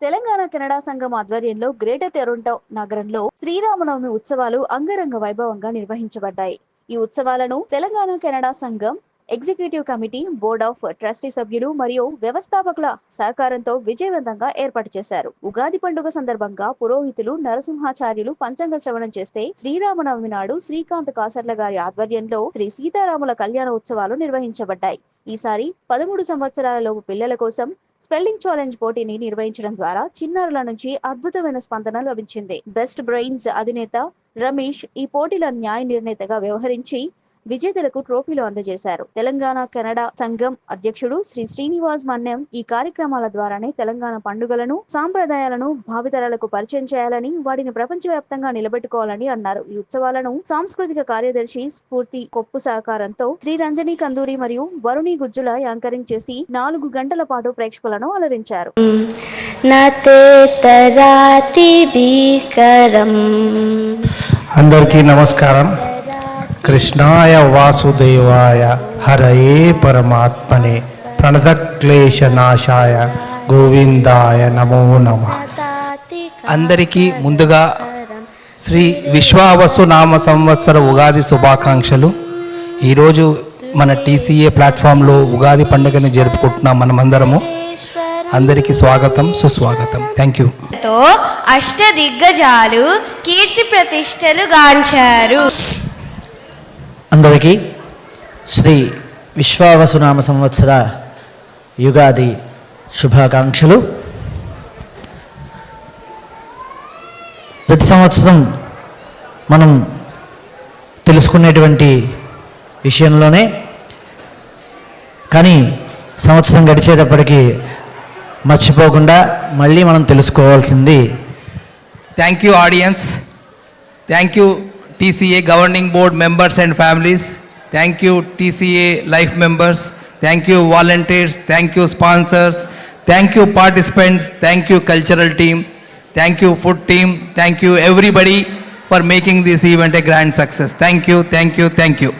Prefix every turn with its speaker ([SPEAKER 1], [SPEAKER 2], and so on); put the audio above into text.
[SPEAKER 1] Telangana Canada సంఘం ఆధ్వర్యంలో greater Toronto నగరంలో శ్రీరామనవమి ఉత్సవాలు అంగరంగ వైభవంగా నిర్వహించబడ్డాయి. ఈ ఉత్సవాలను తెలంగాణ కెనడా సంఘం executive committee, board of trustee సభ్యులు మరియు వ్యవస్థాపకుల సహకారంతో విజయవంతంగా ఏర్పాటు చేశారు. ఉగాది పండుగ సందర్భంగా పురోహితులు నరసింహాచార్యులు పంచాంగ శ్రవణం చేస్తే శ్రీరామనవమి నాడు శ్రీకాంత్ కాసర్ల గారి ఆధ్వర్యంలో శ్రీ సీతారాముల కళ్యాణ ఉత్సవాలు నిర్వహించబడ్డాయి. ఈసారి 13 సంవత్సరాలలోపు పిల్లల కోసం స్పెల్లింగ్ ఛాలెంజ్ పోటీని నిర్వహించడం ద్వారా చిన్నారుల నుంచి అద్భుతమైన స్పందన లభించింది. బెస్ట్ బ్రెయిన్స్ అధినేత రమేష్ ఈ పోటీల న్యాయ నిర్ణేతగా వ్యవహరించి విజేతలకు ట్రోఫీలు అందజేశారు. తెలంగాణ కెనడా సంఘం అధ్యక్షుడు శ్రీ శ్రీనివాస్ మన్యం ఈ కార్యక్రమాల ద్వారానే తెలంగాణ పండుగలను, సాంప్రదాయాలను భావితరాలకు పరిచయం చేయాలని, వాటిని ప్రపంచవ్యాప్తంగా నిలబెట్టుకోవాలని అన్నారు. ఈ ఉత్సవాలను సాంస్కృతిక కార్యదర్శి స్ఫూర్తి కొప్పు సహకారంతో శ్రీ రంజని కందూరి మరియు వరుణి గుజ్జుల యాంకరింగ్ చేసి 4 గంటల పాటు ప్రేక్షకులను అలరించారు.
[SPEAKER 2] అందరికీ నమస్కారం. కృష్ణాయ వాసుదేవాయ హరయే పరమాత్మనే ప్రణతక్లేశ నాశాయ గోవిందాయ నమో నమః.
[SPEAKER 3] అందరికీ ముందుగా శ్రీ విశ్వావసు నామ సంవత్సర ఉగాది శుభాకాంక్షలు. ఈరోజు మన టీసీఏ ప్లాట్ఫామ్లో ఉగాది పండుగను జరుపుకుంటున్నాం మనమందరము. అందరికీ స్వాగతం, సుస్వాగతం. Thank you.
[SPEAKER 4] అష్టదిగ్గజాలు కీర్తి ప్రతిష్టలు గాంచారు.
[SPEAKER 5] అందరికీ శ్రీ విశ్వావసునామ సంవత్సర యుగాది శుభాకాంక్షలు. ప్రతి సంవత్సరం మనం తెలుసుకునేటువంటి విషయంలోనే, కానీ సంవత్సరం గడిచేటప్పటికి మర్చిపోకుండా మళ్ళీ మనం తెలుసుకోవాల్సింది.
[SPEAKER 3] Thank you audience. Thank you TCA governing board members and families. Thank you TCA life members. Thank you volunteers. Thank you sponsors. Thank you participants. Thank you cultural team. Thank you food team. Thank you everybody for making this event a grand success. Thank you, thank you, thank you.